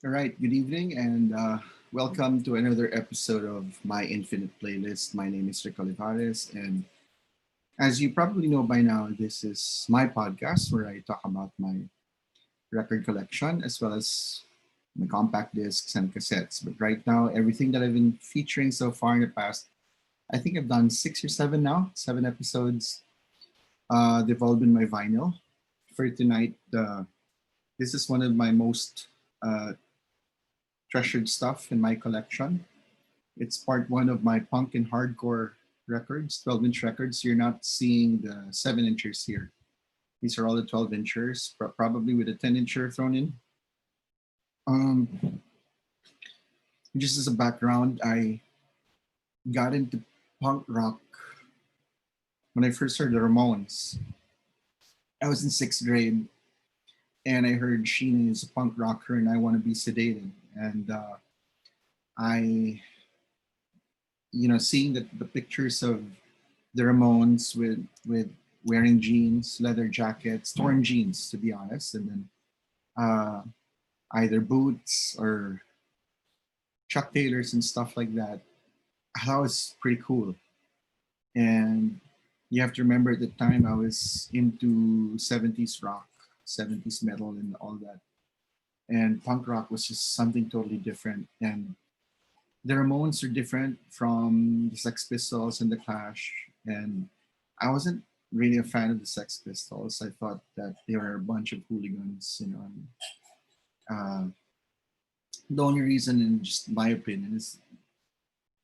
All right, good evening and welcome to another episode of My Infinite Playlist. My name is Rick Olivares, and as you probably know by now, this is my podcast where I talk about my record collection as well as my compact discs and cassettes. But right now, everything that I've been featuring so far in the past, I think I've done six or seven now, seven episodes. They've all been my vinyl. For tonight, this is one of my most uh, treasured stuff in my collection. It's part one of my punk and hardcore records, 12-inch records. You're not seeing the 7 inchers here. These are all the 12 inchers, probably with a 10 incher thrown in. Um, just as a background, I got into punk rock when I first heard the Ramones. I was in sixth grade and I heard Sheena is a punk rocker and I want to be sedated. And I, seeing the pictures of the Ramones with wearing jeans, leather jackets, torn jeans to be honest, and then uh, either boots or Chuck Taylors and stuff like that. That was pretty cool. And you have to remember at the time I was into 70s rock, 70s metal, and all that. And punk rock was just something totally different. And the Ramones are different from the Sex Pistols and the Clash. And I wasn't really a fan of the Sex Pistols. I thought that they were a bunch of hooligans. And, the only reason, in just my opinion, is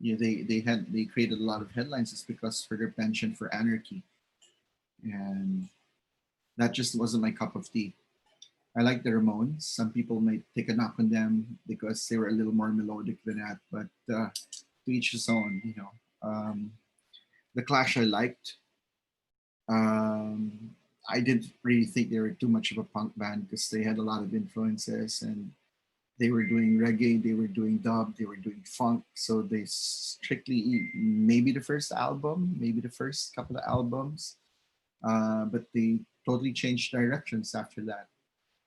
they created a lot of headlines is because for their penchant for anarchy, and that just wasn't my cup of tea. I like the Ramones. Some people might take a knock on them because they were a little more melodic than that, but to each his own. The Clash I liked. Um, I didn't really think they were too much of a punk band because they had a lot of influences and they were doing reggae, they were doing dub, they were doing funk. So they strictly, maybe the first album, maybe the first couple of albums, but they totally changed directions after that.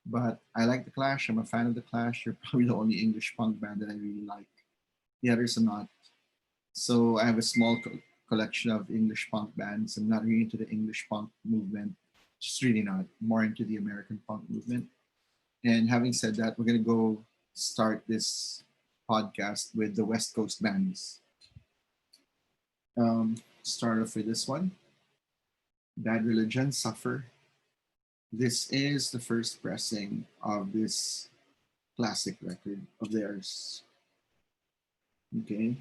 But I like the Clash. I'm a fan of the Clash. They're probably the only English punk band that I really like. The others are not. So I have a small collection of English punk bands. I'm not really into the English punk movement. Just really not. More into the American punk movement. And having said that, we're gonna go start this podcast with the West Coast bands. Start off with this one. Bad Religion, Suffer. This is the first pressing of this classic record of theirs. Okay.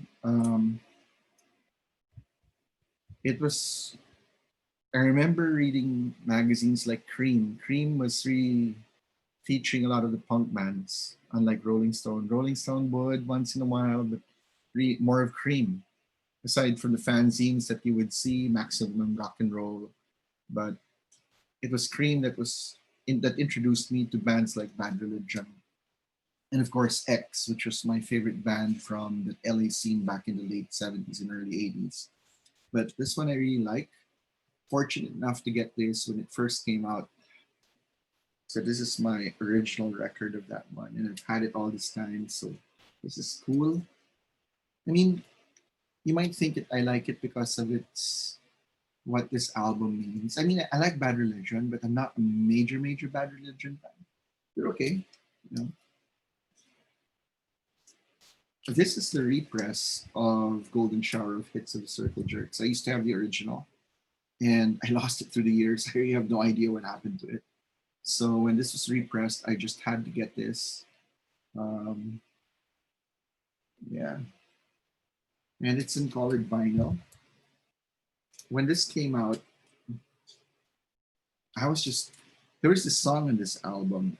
It was I remember reading magazines like Cream. Cream was really featuring a lot of the punk bands, unlike Rolling Stone. Rolling Stone would once in a while, but more of Cream. Aside from the fanzines that you would see, Maximum Rock and Roll, but it was Cream that introduced me to bands like Bad Religion, and of course X, which was my favorite band from the LA scene back in the late 70s and early 80s. But this one I really like. Fortunate enough to get this when it first came out. So this is my original record of that one, and I've had it all this time. So this is cool. I mean, you might think that I like it because of its what this album means. I mean, I like Bad Religion, but I'm not a major Bad Religion fan. They're okay, you know. This is the repress of Golden Shower of Hits of the Circle Jerks. I used to have the original, and I lost it through the years. I really have no idea what happened to it. So when this was repressed, I just had to get this. Um, yeah, and it's in colored vinyl. When this came out, I was just there was this song on this album,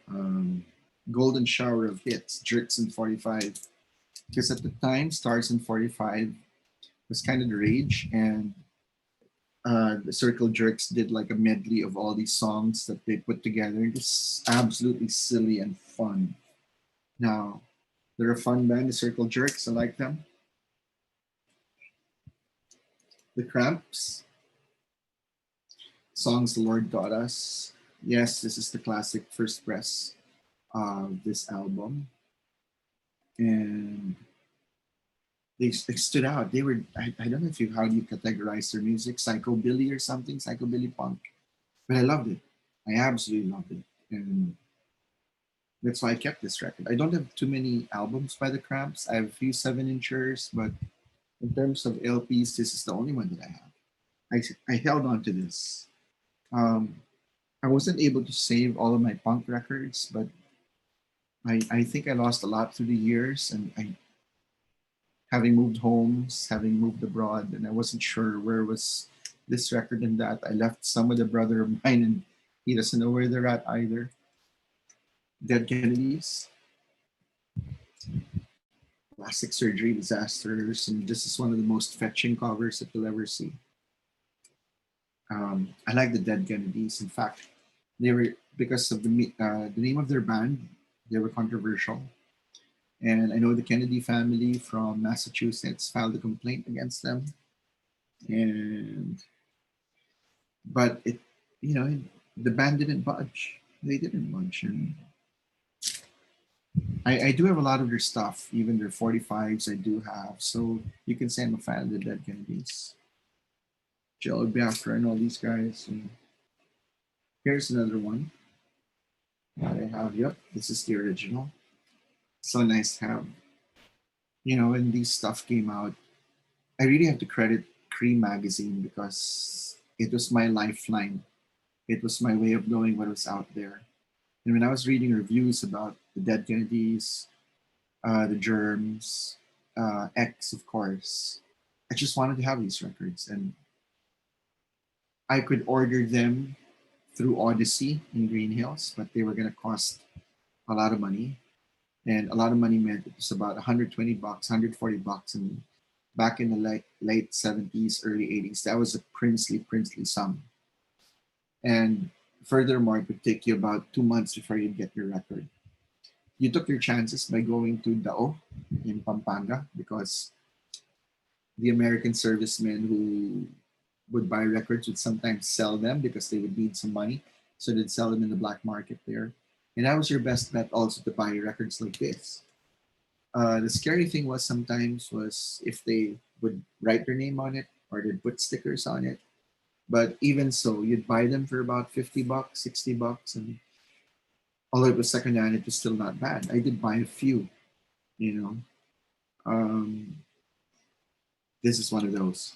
"Golden Shower of Hits," Jerks in 45, because at the time, Stars in 45 was kind of the rage, and the Circle Jerks did like a medley of all these songs that they put together. It's absolutely silly and fun. Now, they're a fun band, the Circle Jerks. I like them. The Cramps, songs the Lord taught us. Yes, this is the classic first press of this album. and they stood out. They were I don't know if you how do you categorize their music, psychobilly or something, psychobilly punk. But I loved it. I absolutely loved it, and that's why I kept this record. I don't have too many albums by the Cramps. I have a few 7 inchers, but in terms of LPs, this is the only one that I have. I held on to this. Um, I wasn't able to save all of my punk records, but I think I lost a lot through the years, and I having moved homes, having moved abroad, and I wasn't sure where was this record and that. I left some with a brother of mine, and he doesn't know where they're at either. Dead Kennedys, plastic surgery disasters, and this is one of the most fetching covers that you'll ever see. I like the Dead Kennedys. In fact, they were because of the name of their band, they were controversial. And I know the Kennedy family from Massachusetts filed a complaint against them, and but it, you know, the band didn't budge. They didn't budge, and I do have a lot of their stuff, even their 45s. I do have, so you can say I'm a fan of the Dead Kennedys, Joe Biafra, and all these guys. And here's another one that I have. Yep, this is the original. So nice to have. When these stuff came out, I really have to credit Cream magazine because it was my lifeline. It was my way of knowing what was out there. And when I was reading reviews about the Dead Kennedys, the Germs, X, of course, I just wanted to have these records, and I could order them through Odyssey in Green Hills, but they were going to cost a lot of money, and a lot of money meant it was about 120 bucks, 140 bucks, and back in the late 70s, early 80s, that was a princely sum. And furthermore, it would take you about 2 months before you get your record. You took your chances by going to Dao in Pampanga because the American servicemen who would buy records would sometimes sell them because they would need some money. So they'd sell them in the black market there. And that was your best bet also to buy records like this. The scary thing was sometimes was if they would write their name on it or they'd put stickers on it. But even so, you'd buy them for about 50 bucks, 60 bucks. And although it was secondhand, it was still not bad. I did buy a few, you know. Um, this is one of those.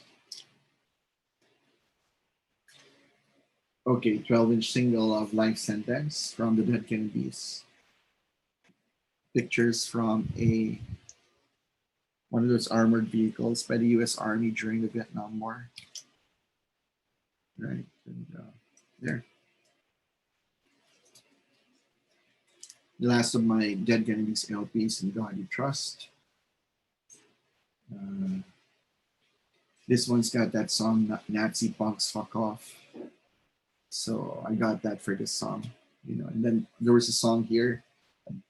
Okay, 12-inch single of Life Sentence from the Dead Kennedys. Pictures from a one of those armored vehicles by the U.S. Army during the Vietnam War. Right, and there. The last of my Dead Kennedys LPs, In God You Trust. Uh, this one's got that song Nazi Punks Fuck Off. So I got that for this song, And then there was a song here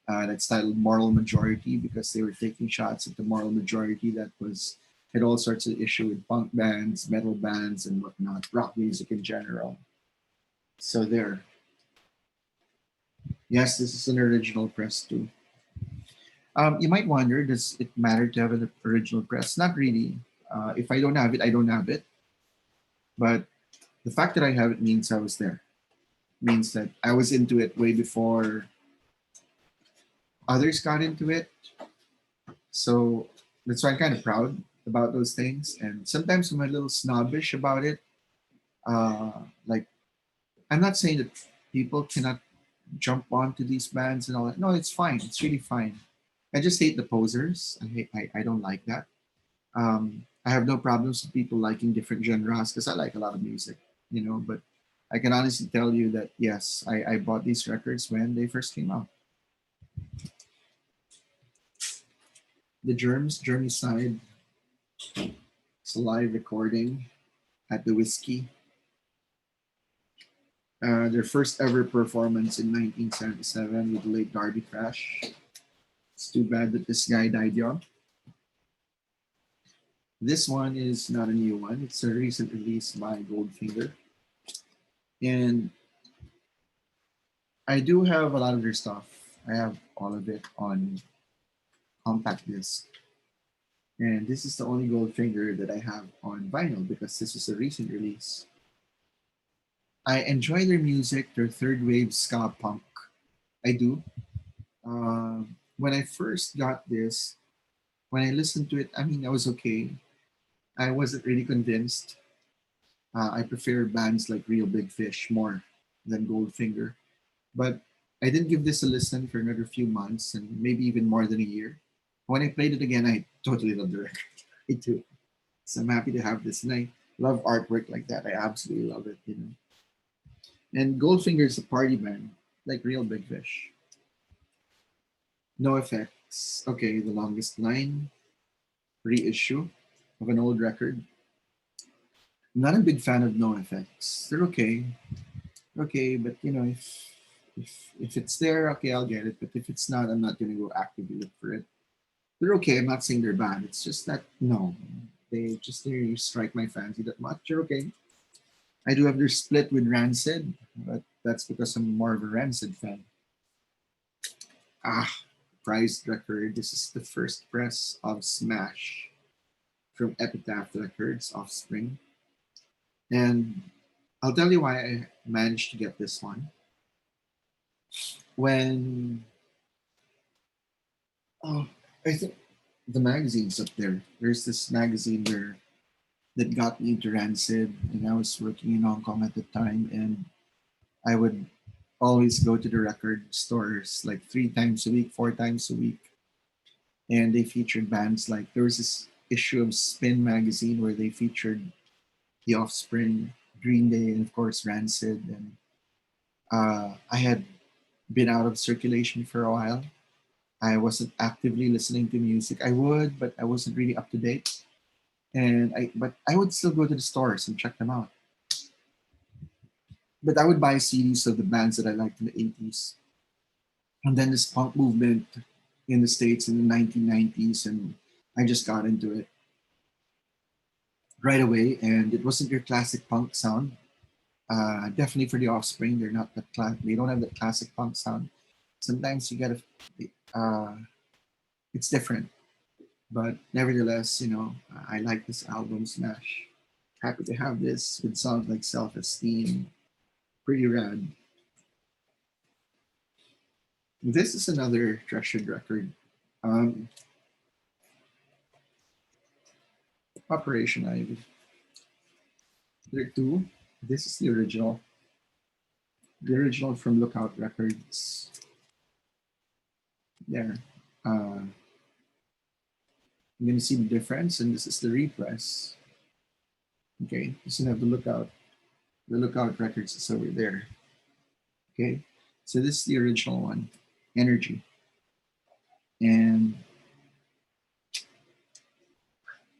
that's titled Moral Majority because they were taking shots at the moral majority that was had all sorts of issue with punk bands, metal bands, and whatnot, rock music in general. So there. Yes, this is an original press too. You might wonder, does it matter to have an original press? Not really. If I don't have it, I don't have it. But the fact that I have it means I was there. Means that I was into it way before others got into it. So that's why I'm kind of proud about those things. And sometimes I'm a little snobbish about it. Uh, like, I'm not saying that people cannot jump onto these bands and all that. No, it's fine. It's really fine. I just hate the posers. I don't like that. I have no problems with people liking different genres because I like a lot of music, but I can honestly tell you that yes, I bought these records when they first came out. The Germs, Germicide, it's a live recording at the Whiskey. Their first ever performance in 1977 with the late Darby Crash. It's too bad that this guy died young. This one is not a new one. It's a recent release by Goldfinger. And I do have a lot of their stuff. I have all of it on compact disc. And this is the only Goldfinger that I have on vinyl because this is a recent release. I enjoy their music, their third wave ska punk. I do. When I first got this, when I listened to it, I mean, I was okay. I wasn't really convinced. I prefer bands like Real Big Fish more than Goldfinger. But I did give this a listen for another few months and maybe even more than a year. When I played it again, I totally loved the record. I do. So I'm happy to have this. And I love artwork like that. I absolutely love it, you know. And Goldfinger is a party band, like Real Big Fish. No Effects. Okay, The Longest Line, reissue of an old record. I'm not a big fan of No Effects. They're okay. Okay, but you know, if it's there, okay, I'll get it. But if it's not, I'm not gonna go actively look for it. They're okay. I'm not saying they're bad. It's just that no, they really strike my fancy that much. They're okay. I do have their split with Rancid, but that's because I'm more of a Rancid fan. Ah, prized record. This is the first press of Smash from Epitaph Records, Offspring. And I'll tell you why I managed to get this one. When, oh, I think the magazine's up there. There's this magazine where that got me into Rancid, and I was working in Hong Kong at the time, and I would always go to the record stores like 3 times a week, 4 times a week, and they featured bands like there was this issue of Spin magazine where they featured The Offspring, Green Day, and of course Rancid. And I had been out of circulation for a while. I wasn't actively listening to music. I would, but I wasn't really up to date. But I would still go to the stores and check them out. But I would buy CDs of the bands that I liked in the 80s. And then this punk movement in the States in the 1990s, and I just got into it right away. And it wasn't your classic punk sound. Definitely for the Offspring, they're not that they don't have that classic punk sound. Sometimes you gotta, it's different. But nevertheless, you know, I like this album, Smash. Happy to have this with songs like Self Esteem, pretty rad. This is another treasured record. Um, Operation Ivy. There are two. This is the original. The original from Lookout Records. There. You're gonna see the difference, and this is the repress. Okay, so you have the Lookout. The Lookout Records is over there. Okay, so this is the original one, Energy. And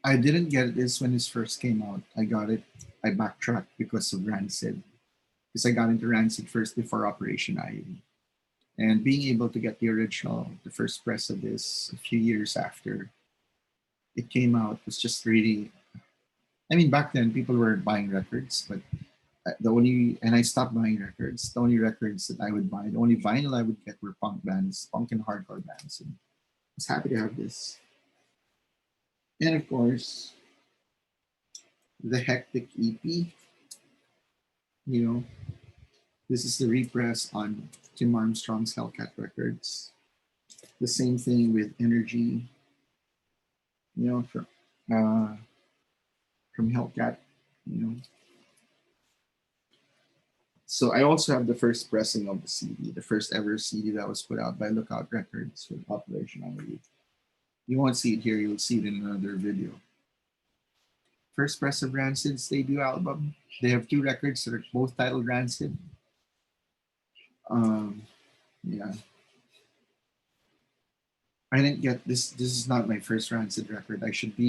I didn't get this when this first came out. I got it. I backtracked because of Rancid. Because I got into Rancid first before Operation Ivy. And being able to get the original, the first press of this a few years after it came out was just really. I mean, back then people were buying records, but and I stopped buying records. The only records that I would buy, the only vinyl I would get were punk bands, punk and hardcore bands. And I was happy to have this. And of course, the Hectic EP. You know, this is the repress on Tim Armstrong's Hellcat Records. The same thing with Energy. You know, uh, from Hellcat. You know, so I also have the first pressing of the CD, the first ever CD that was put out by Lookout Records with Operation Ivy. You won't see it here, you'll see it in another video. First press of Rancid's debut album. They have two records that are both titled Rancid. Um, yeah. I didn't get this. This is not my first Rancid record. I should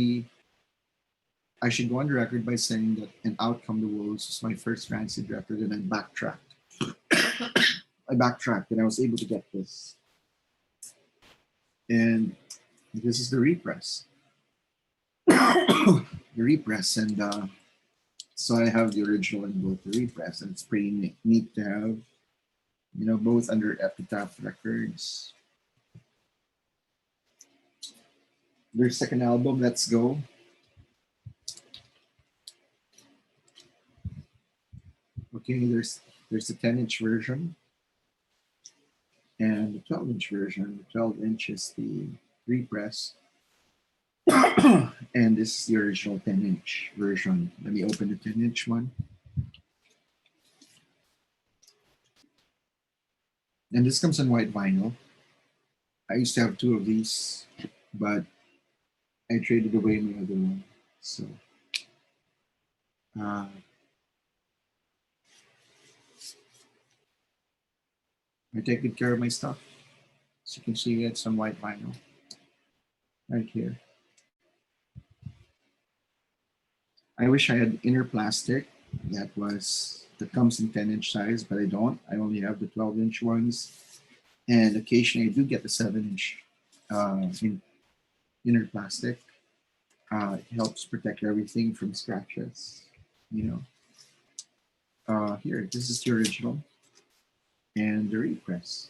go on the record by saying that An Outcome the Wolves was my first Rancid record, and I backtracked. I backtracked, and I was able to get this. And this is the repress. The repress, and so I have the original and both the repress, and it's pretty neat to have, you know, both under Epitaph Records. Their second album, Let's Go. Okay, there's the 10-inch version and the 12-inch version. The 12-inch is the repress, and this is the original 10-inch version. Let me open the 10-inch one. And this comes on white vinyl. I used to have two of these, but I traded away my other one. So uh, I take good care of my stuff. As you can see, it's on white vinyl right here. I wish I had inner plastic that comes in 10-inch size, but I don't. I only have the 12-inch ones, and occasionally I do get the 7-inch in inner plastic. It helps protect everything from scratches. You know, here, this is the original and the repress.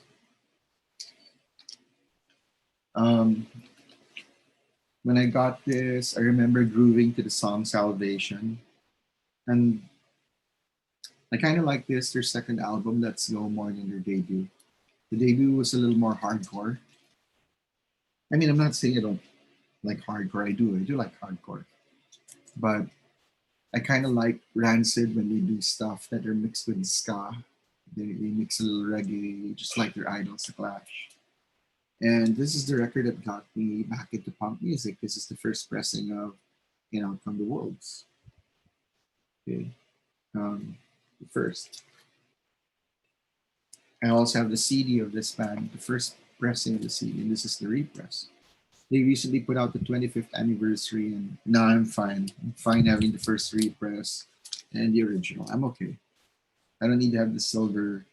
Um, when I got this, I remember grooving to the song Salvation. And I kind of like this, their second album, Let's Go, more than their debut. The debut was a little more hardcore. I mean, I'm not saying I don't like hardcore. I do like hardcore. But I kind of like Rancid when they do stuff that are mixed with ska. They mix a little reggae, just like their idols, The Clash. And this is the record that got me back into punk music. This is the first pressing of From the Wolves. Okay. The first. I also have the CD of this band, the first pressing of the CD, and this is the repress. They recently put out the 25th anniversary, and now I'm fine. I'm fine having the first repress and the original. I'm okay. I don't need to have the silver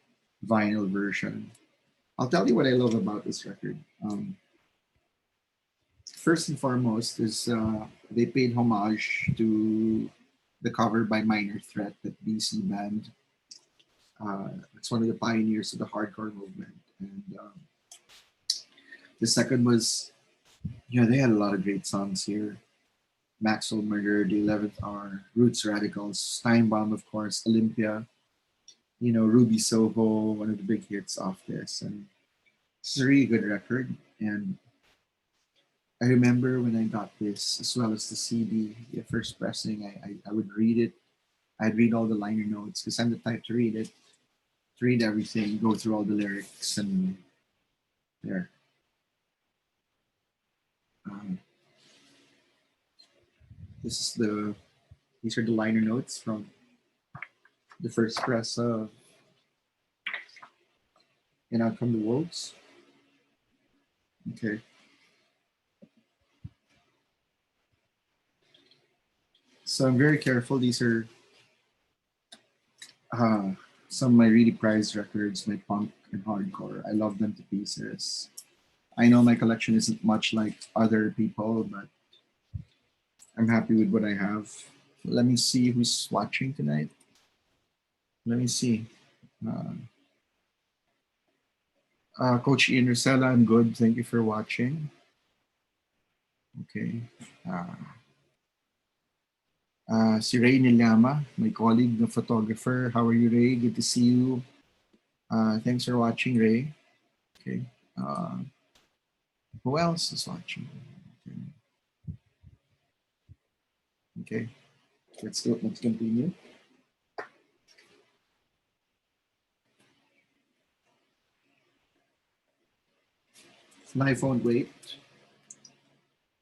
vinyl version. I'll tell you what I love about this record. First and foremost is they paid homage to the cover by Minor Threat, that BC band. It's one of the pioneers of the hardcore movement. And the second was, they had a lot of great songs here. Maxwell Murder, The 11th Hour, Roots Radicals, Steinbaum, of course, Olympia, Ruby Soho, one of the big hits off this. And it's a really good record. And I remember when I got this, as well as the CD, the first pressing, I would read it. I'd read all the liner notes because I'm the type to read it, to read everything, go through all the lyrics, and there. Um, this is these are the liner notes from the first press of Out Come the Wolves. Okay. So I'm very careful. These are uh, some of my really prized records, my punk and hardcore. I love them to pieces. I know my collection isn't much like other people, but I'm happy with what I have. Let me see who's watching tonight. Let me see. Coach Ian Rosella, I'm good. Thank you for watching. Okay. Si Ray Nilama, my colleague, the photographer. How are you, Ray? Good to see you. Thanks for watching, Ray. Okay. Who else is watching? Okay. Let's go. Let's continue. Life Won't Wait.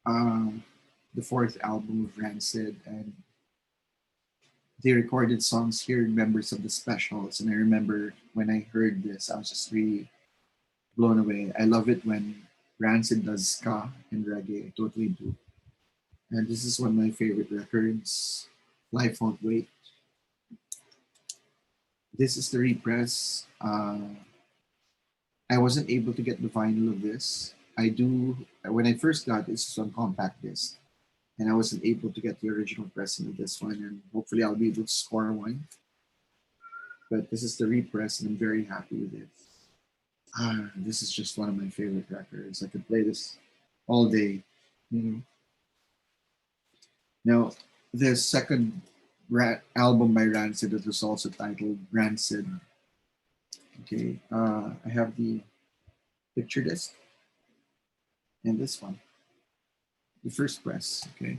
The fourth album of Rancid, and they recorded songs here, members of the Specials. And I remember when I heard this, I was just really blown away. I love it when Rancid does ska and reggae. I totally do. And this is one of my favorite records. Life Won't Wait. This is the repress. I wasn't able to get the vinyl of this. I do, when I first got this on compact disc, and I wasn't able to get the original pressing of this one, and hopefully I'll be able to score one. But this is the repress, and I'm very happy with it. This is just one of my favorite records. I could play this all day. You know. Now, the second album by Rancid that was also titled Rancid. Okay, I have the picture disc and this one, the first press. Okay,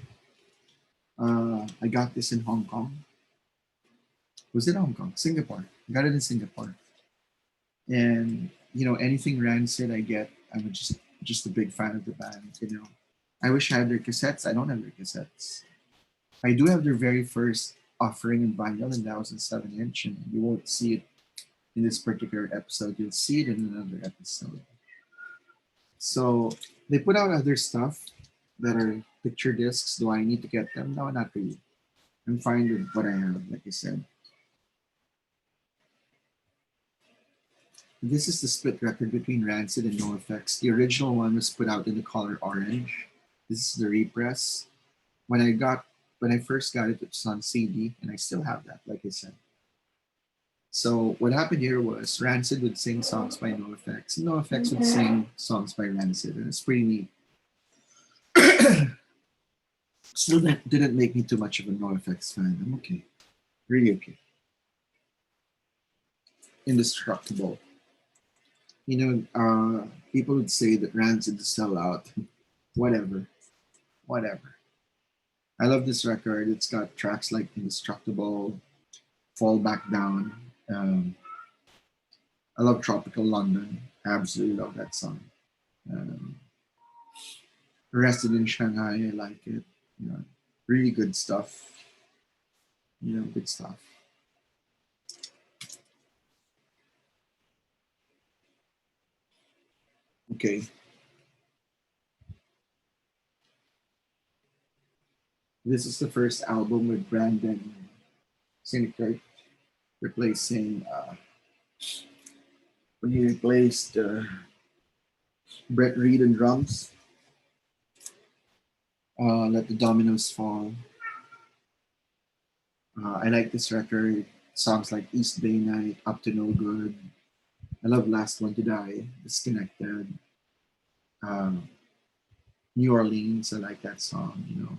I got this in Hong Kong. Was it Hong Kong? Singapore. I got it in Singapore. And anything Rancid I get, I'm just a big fan of the band. I wish I had their cassettes. I don't have their cassettes. I do have their very first offering in vinyl, and that was in 7-inch, and you won't see it in this particular episode. You'll see it in another episode. So they put out other stuff that are picture discs. Do I need to get them? No, not really. I'm fine with what I have, like I said. This is the split record between Rancid and NoFX. The original one was put out in the color orange. This is the repress. When I first got it, it was on CD, and I still have that, like I said. So what happened here was Rancid would sing songs by NoFX, and NoFX would sing songs by Rancid, and it's pretty neat. Still didn't make me too much of a NoFX fan. I'm okay. Really okay. Indestructible. People would say that Rancid is sellout. Whatever. I love this record. It's got tracks like Indestructible, Fall Back Down. I love Tropical London. I absolutely love that song. Arrested in Shanghai, I like it. Really good stuff. Good stuff. Okay. This is the first album with Brandon Syndicate replacing when he replaced Brett Reed on drums. Let the Dominoes Fall. I like this record. Songs like East Bay Night, Up to No Good. I love Last One to Die, Disconnected. New Orleans, I like that song.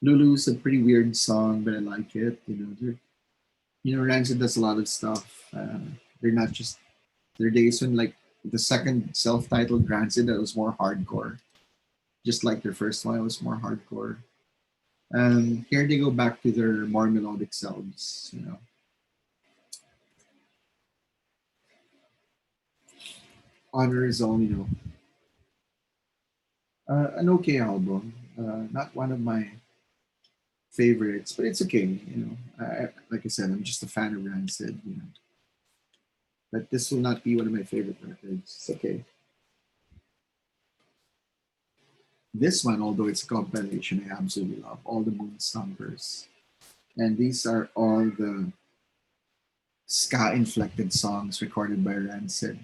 Lulu's a pretty weird song, but I like it. Rancid does a lot of stuff. They're not just there are days when like the second self-titled Rancid that was more hardcore, just like their first one, it was more hardcore. And here they go back to their more melodic selves. Honor is all. An okay album. Not one of my favorites, but it's okay. Like I said, I'm just a fan of Rancid. But this will not be one of my favorite records. It's okay. This one, although it's a compilation, I absolutely love all the Moon Stompers, and these are all the ska-inflected songs recorded by Rancid.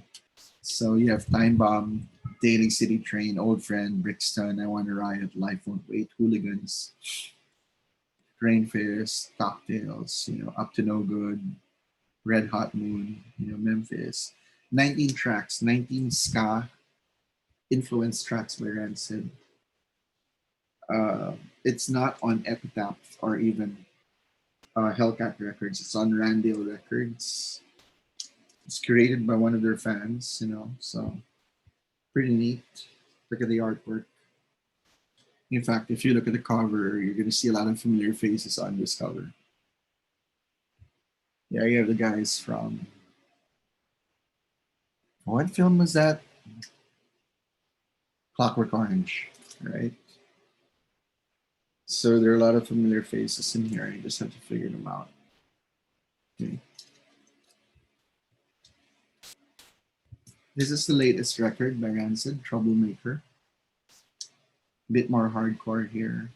So you have Time Bomb, Daily City Train, Old Friend, Brixton, I Wanna Riot, Life Won't Wait, Hooligans, Rain Fairs, Cocktails, Up to No Good, Red Hot Moon, Memphis. 19 tracks, 19 ska influenced tracks by Rancid. It's not on Epitaph or even Hellcat Records. It's on Randale Records. It's created by one of their fans, so pretty neat. Look at the artwork. In fact, if you look at the cover, you're going to see a lot of familiar faces on this cover. Yeah, you have the guys from what film was that? Clockwork Orange, right? So there are a lot of familiar faces in here. You just have to figure them out. Okay. This is the latest record by Rancid, Troublemaker. A bit more hardcore here.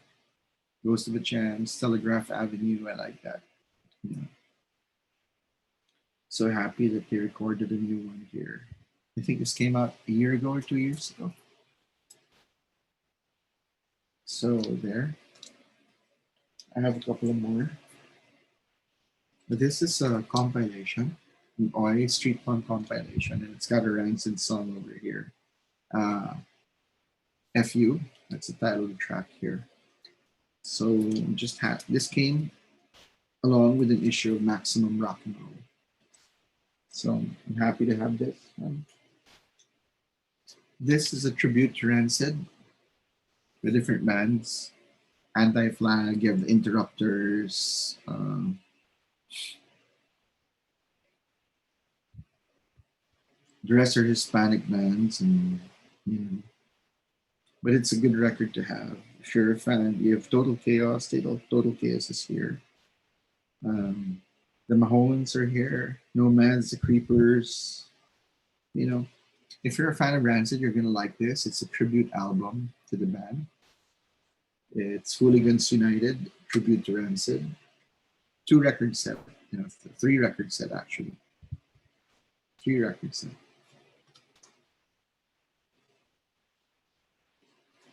Ghost of a Chance, Telegraph Avenue, I like that. So happy that they recorded a new one here. I think this came out a year ago or 2 years ago. So there. I have a couple of more. But this is a compilation, an OI Street Punk compilation, and it's got a Rancid song over here. FU, That's the title of the track here. So just this came along with an issue of Maximum Rock and Roll. So I'm happy to have this. This is a tribute to Rancid, the different bands. Anti-Flag, you have the Interrupters, the rest are Hispanic bands, and you know, but it's a good record to have. If you're a fan, you have Total Chaos. Total Chaos is here. The Mahones are here. Nomads, the Creepers. You know, if you're a fan of Rancid, you're gonna like this. It's a tribute album to the band. It's Hooligans United, tribute to Rancid. 2 record set, 3 record set actually. 3 record set.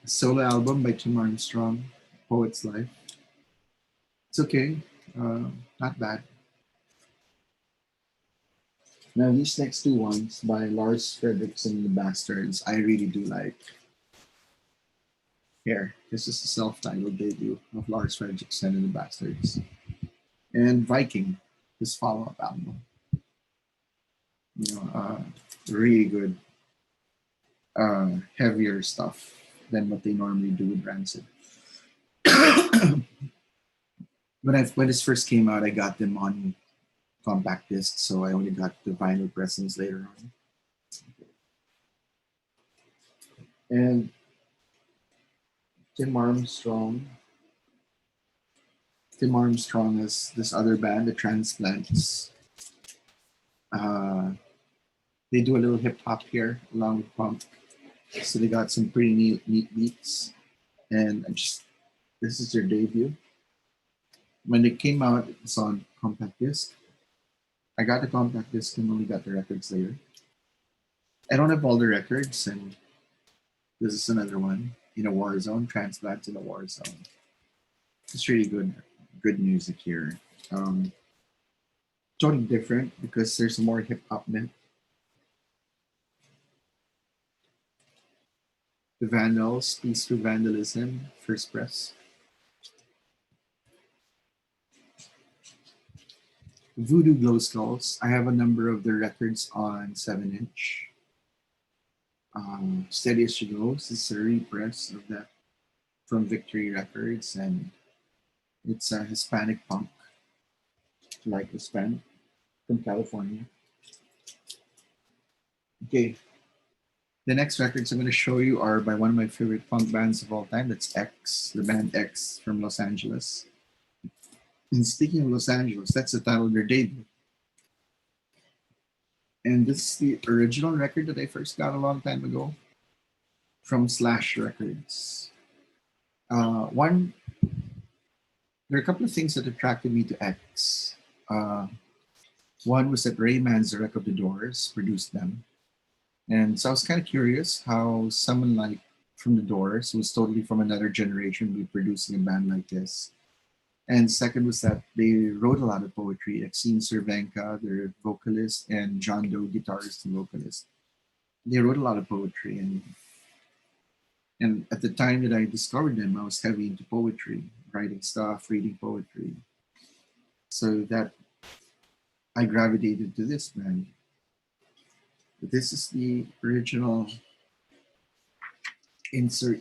A solo album by Tim Armstrong, Poet's Life. It's okay, not bad. Now these next 2 ones by Lars Frederiksen and the Bastards, I really do like. Here, this is the self-titled debut of Lars Frederiksen and the Bastards. And Viking, his follow-up album. Really good, heavier stuff than what they normally do with Rancid. When this first came out, I got them on compact disc, so I only got the vinyl pressings later on. And Tim Armstrong is this other band, the Transplants. They do a little hip hop here along with punk, so they got some pretty neat beats. And this is their debut. When they came out, it was on compact disc. I got the compact disc and only got the records later. I don't have all the records, and this is another one. In a War Zone, Transplants in a War Zone. It's really good music here. Totally different because there's more hip hop in it. The Vandals, Peace Through Vandalism, First Press. Voodoo Glow Skulls. I have a number of their records on 7-inch. Steady as She Goes is a repress of that from Victory Records, and it's a Hispanic punk, like this band from California. Okay, the next records I'm going to show you are by one of my favorite punk bands of all time. That's X, the band X from Los Angeles. And speaking of Los Angeles, that's the title of their debut. And this is the original record that I first got a long time ago from Slash Records. There are a couple of things that attracted me to X. One was that Ray Manzarek of The Doors produced them. And so I was kind of curious how someone like from The Doors, who's totally from another generation, would be producing a band like this. And second was that they wrote a lot of poetry. Exene Cervenka, their vocalist, and John Doe, guitarist and vocalist. They wrote a lot of poetry. And at the time that I discovered them, I was heavy into poetry, writing stuff, reading poetry. So that I gravitated to this band. But this is the original insert.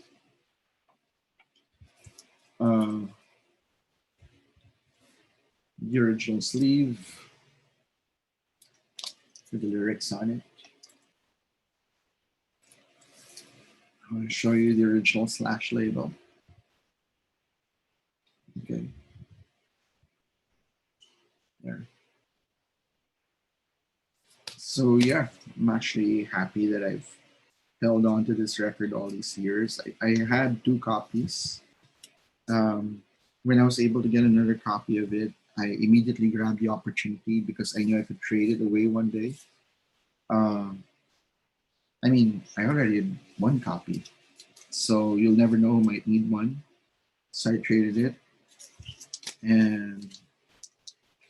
The original sleeve with the lyrics on it. I'm going to show you the original Slash label. Okay. There. So yeah, I'm actually happy that I've held on to this record all these years. I had 2 copies. When I was able to get another copy of it, I immediately grabbed the opportunity because I knew I could trade it away one day. I already had 1 copy, so you'll never know who might need one. So I traded it, and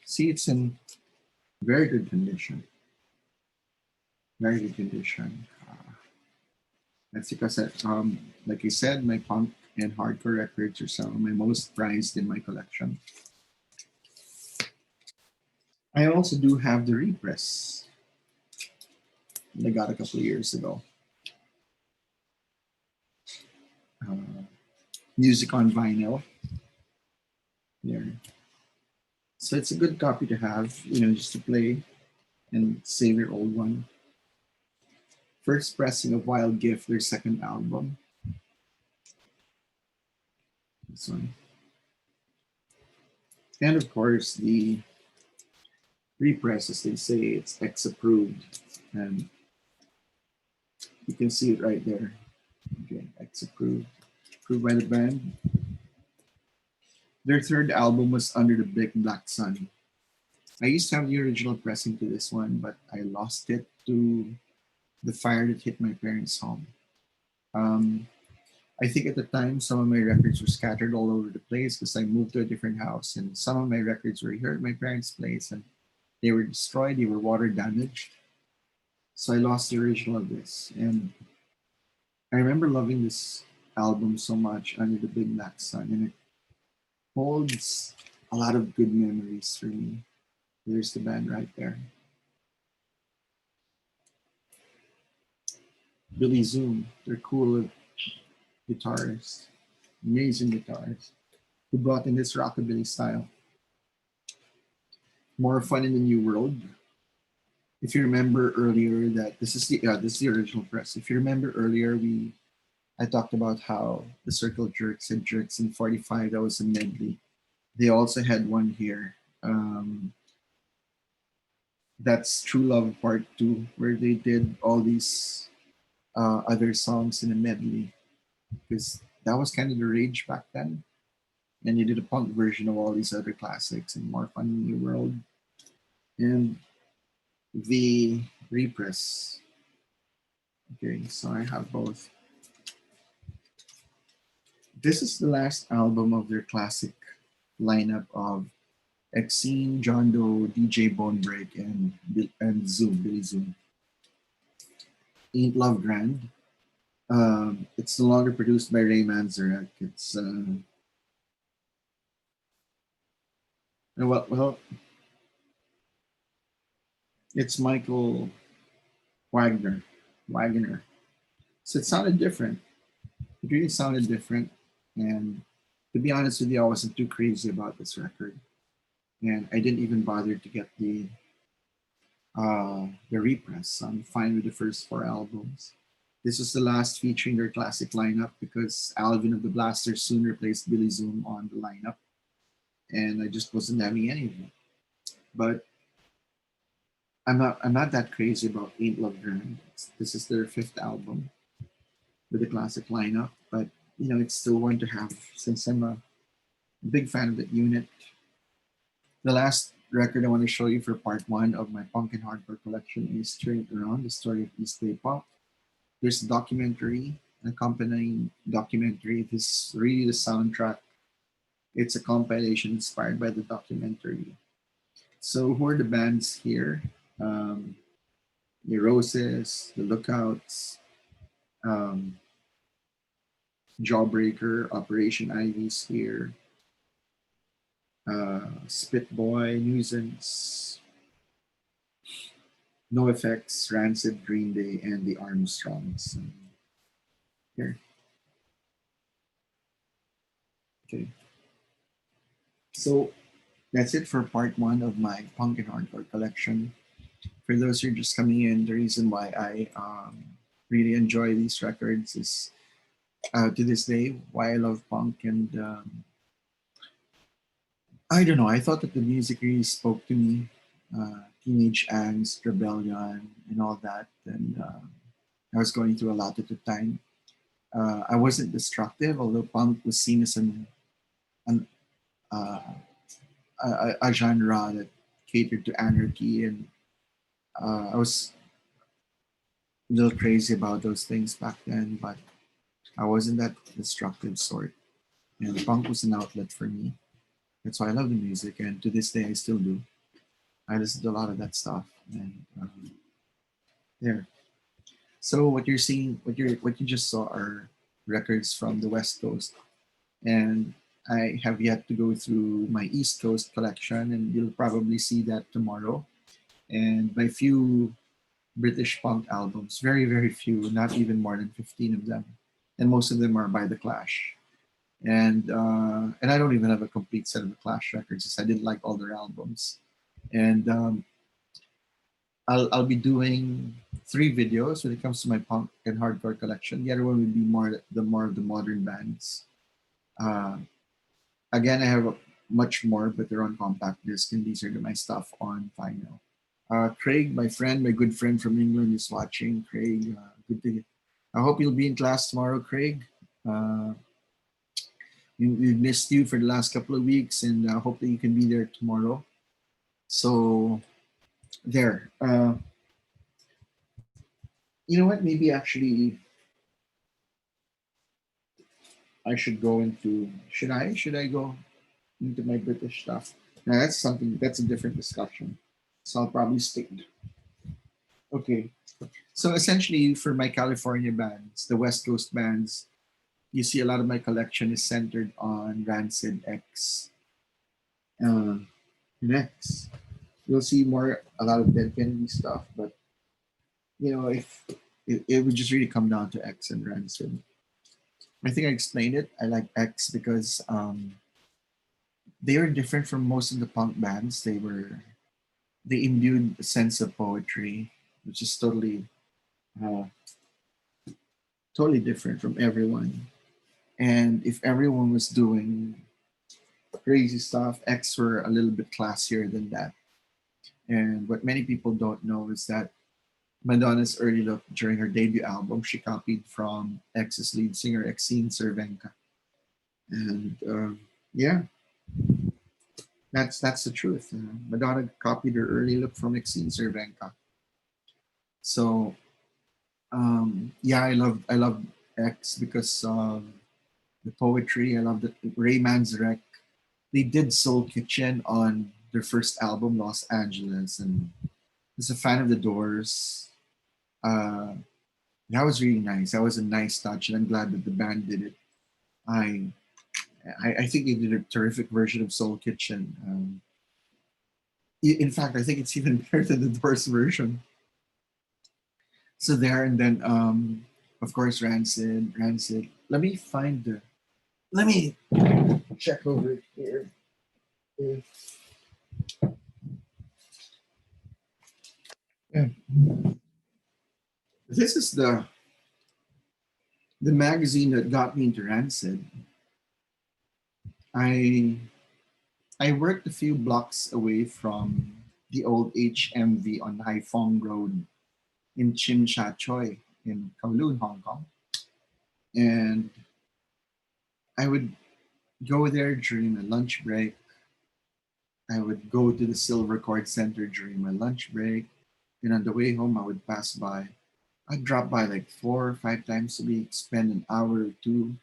see, it's in very good condition. Very good condition. That's because, like you said, my punk and hardcore records are some of my most prized in my collection. I also do have the repress that I got a couple of years ago. Uh, Music on vinyl there. So it's a good copy to have, just to play and save your old one. First pressing of Wild Gift, their second album. This one. And of course, the repress, as they say, it's X approved. And you can see it right there. Okay, X approved. Approved by the band. Their third album was Under the Big Black Sun. I used to have the original pressing to this one, but I lost it to the fire that hit my parents' home. Um, I think at the time some of my records were scattered all over the place because I moved to a different house, and some of my records were here at my parents' place, and they were destroyed. They were water damaged, so I lost the original of this. And I remember loving this album so much, Under the Big Black Sun, and it holds a lot of good memories for me. There's the band right there. Billy Zoom, they're cool guitarists, amazing guitarists, who brought in this rockabilly style. More Fun in the New World. If you remember earlier, that this is the original press. If you remember earlier, we I talked about how the Circle Jerks had Jerks in 45. That was a medley. They also had one here. That's True Love Part Two, where they did all these other songs in a medley, because that was kind of the rage back then. And you did a punk version of all these other classics and More Fun in the World. And the repress. Okay, so I have both. This is the last album of their classic lineup of Exene, John Doe, DJ Bonebreak, and Zoom, Billy Zoom. Ain't Love Grand. It's no longer produced by Ray Manzarek. Well, it's Michael Wagner. Wagner. So it sounded different. It really sounded different. And to be honest with you, I wasn't too crazy about this record. And I didn't even bother to get the repress. I'm fine with the first four albums. This was the last featuring their classic lineup because Alvin of the Blasters soon replaced Billy Zoom on the lineup, and I just wasn't having any of it. But I'm not that crazy about Ain't Love Grand. This is their fifth album with the classic lineup, but it's still one to have since I'm a big fan of that unit. The last record I want to show you for part one of my punk and hardcore collection is Turn It Around, the story of East Bay Pop. There's a documentary, an accompanying documentary. This is really the soundtrack. It's a compilation inspired by the documentary. So who are the bands here? Um, Neurosis, The Lookouts, um, Jawbreaker, Operation Ivy's here, Spitboy, Nuisance, No Effects, Rancid, Green Day, and the Armstrongs. Here, okay. So that's it for part one of my punk and hardcore collection. For those who are just coming in, the reason why I really enjoy these records is to this day why I love punk, and I don't know. I thought that the music really spoke to me, teenage angst, rebellion, and all that, and I was going through a lot at the time. I wasn't destructive, although punk was seen as an uh, a genre that catered to anarchy, and I was a little crazy about those things back then, but I wasn't that destructive sort. And punk was an outlet for me. That's why I love the music, and to this day, I still do. I listen to a lot of that stuff, and there. So what you're seeing, what you just saw are records from the West Coast, and I have yet to go through my East Coast collection, and you'll probably see that tomorrow. And my few British punk albums, very very few, not even more than 15 of them, and most of them are by the Clash. And I don't even have a complete set of the Clash records, because I didn't like all their albums. And I'll be doing three videos when it comes to my punk and hardcore collection. The other one would be more of the modern bands. Uh, Again, I have much more, but they're on compact disc, and these are my stuff on vinyl. Craig, my friend, my good friend from England, is watching. Craig, good to. I hope you'll be in class tomorrow, Craig. Uh, we missed you for the last couple of weeks, and hope that you can be there tomorrow. So there. You know what? Maybe actually I should go into. Should I? Should I go into my British stuff? Now that's something. That's a different discussion. So I'll probably stick. Okay. So essentially, for my California bands, the West Coast bands, you see a lot of my collection is centered on Rancid X. Next, you'll see more a lot of Dead Kennedy stuff, but if it would just really come down to X and Rancid. I think I explained it. I like X because they were different from most of the punk bands. They imbued a sense of poetry, which is uh, totally different from everyone. And if everyone was doing crazy stuff, X were a little bit classier than that. And what many people don't know is that Madonna's early look during her debut album, she copied from X's lead singer, Exene Cervenka. And yeah, that's the truth. Madonna copied her early look from Exene Cervenka. So yeah, I love X because of the poetry. I love the Ray Manzarek. They did Soul Kitchen on their first album, Los Angeles, and as a fan of the Doors, uh, that was really nice. That was a nice touch, and I'm glad that the band did it. I I think they did a terrific version of Soul Kitchen. In fact, I think it's even better than the Doors version. So there, and then of course, Rancid. Let me find the. Let me check over here. If, yeah. This is the magazine that got me into Rancid. I I worked a few blocks away from the old HMV on Hai Phong Road in Chim Cha Choi in Kowloon, Hong Kong. And I would go there during my lunch break. I would go to the Silver Court Center during my lunch break. And on the way home, I would pass by. I'd drop by like 4 or 5 times a week, spend an hour or two,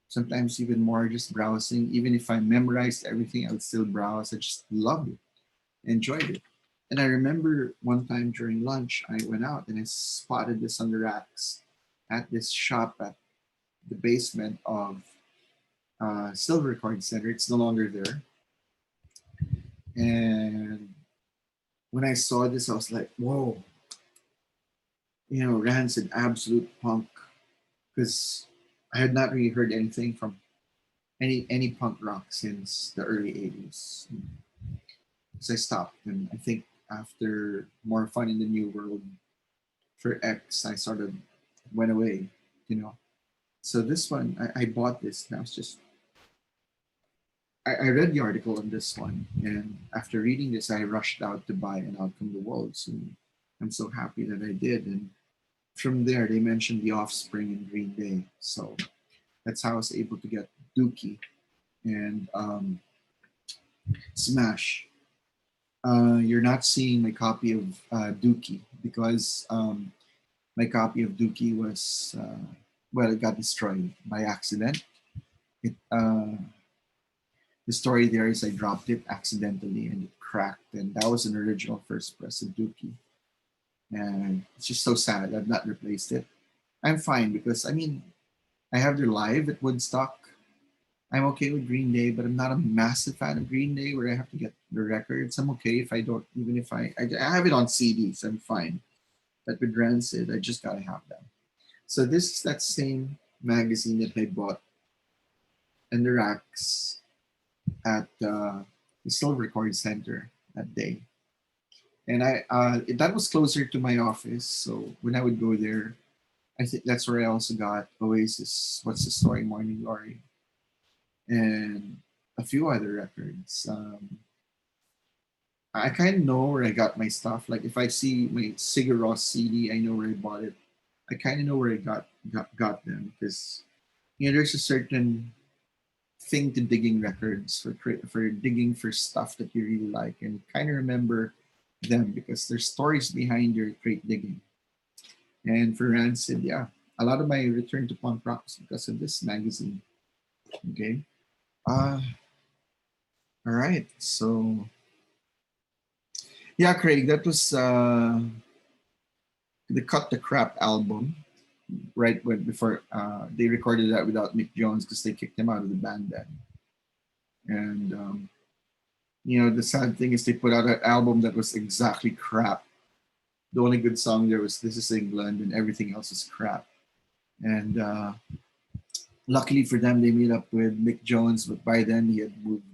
sometimes even more, just browsing. Even if I memorized everything, I would still browse. I just loved it, enjoyed it. And I remember one time during lunch, I went out and I spotted this on the racks at this shop at the basement of Silver Coin Center. It's no longer there. And when I saw this, I was like, whoa, Rancid absolute punk. Because I had not really heard anything from any punk rock since the early 80s. So I stopped. And I think after More Fun in the New World for X, I sort of went away, you know. So this one, I bought this and I was just I read the article on this one, and after reading this, I rushed out to buy an Outcome the Wolves, and I'm so happy that I did. And from there, they mentioned The Offspring and Green Day, so that's how I was able to get Dookie and Smash. You're not seeing my copy of Dookie because my copy of Dookie was well, it got destroyed by accident. It The story there is I dropped it accidentally and it cracked, and that was an original first press of Dookie. and it's just so sad I've not replaced it. I'm fine because I mean I have their live at Woodstock. I'm okay with Green Day, but I'm not a massive fan of Green Day where I have to get the records. I'm okay if I don't, even if I have it on CDs, I'm fine. But with Rancid, I just gotta have them. So this is that same magazine that I bought in the racks at the Silver Record Center that day. And that was closer to my office. So when I would go there, I think that's where I also got Oasis, What's the Story, Morning Glory, and a few other records. I kind of know where I got my stuff. Like if I see my Sigur Rós CD, I know where I bought it. I kind of know where I got them because there's a certain thing to digging records for digging for stuff that you really like and kind of remember them because there's stories behind your crate digging. And for Rancid, yeah, a lot of my return to punk rock is because of this magazine. Okay. Uh, all right. So yeah, Craig, that was the Cut the Crap album. Right when before they recorded that without Mick Jones because they kicked him out of the band then. And the sad thing is they put out an album that was exactly crap. The only good song there was "This Is England," and everything else was crap. And luckily for them, they made up with Mick Jones, but by then he had moved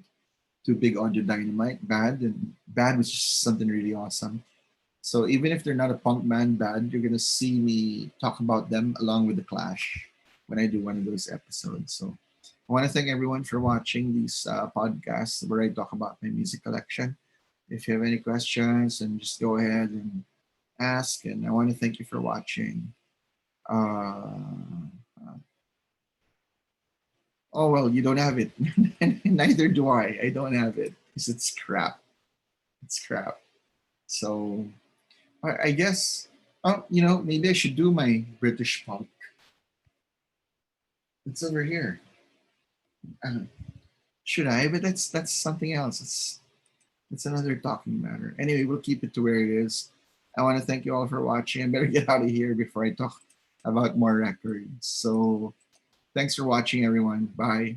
to Big Audio Dynamite. And Bad was just something really awesome. So even if they're not a punk band, Bad, you're gonna see me talk about them along with the Clash when I do one of those episodes. So I want to thank everyone for watching these podcasts where I talk about my music collection. If you have any questions, and just go ahead and ask. And I want to thank you for watching. Uh, oh well, you don't have it, and neither do I. I don't have it because it's crap. It's crap. So I guess, maybe I should do my British punk. It's over here. Uh, should I? But that's something else. It's another talking matter. Anyway, we'll keep it to where it is. I want to thank you all for watching. I better get out of here before I talk about more records. So thanks for watching, everyone. Bye.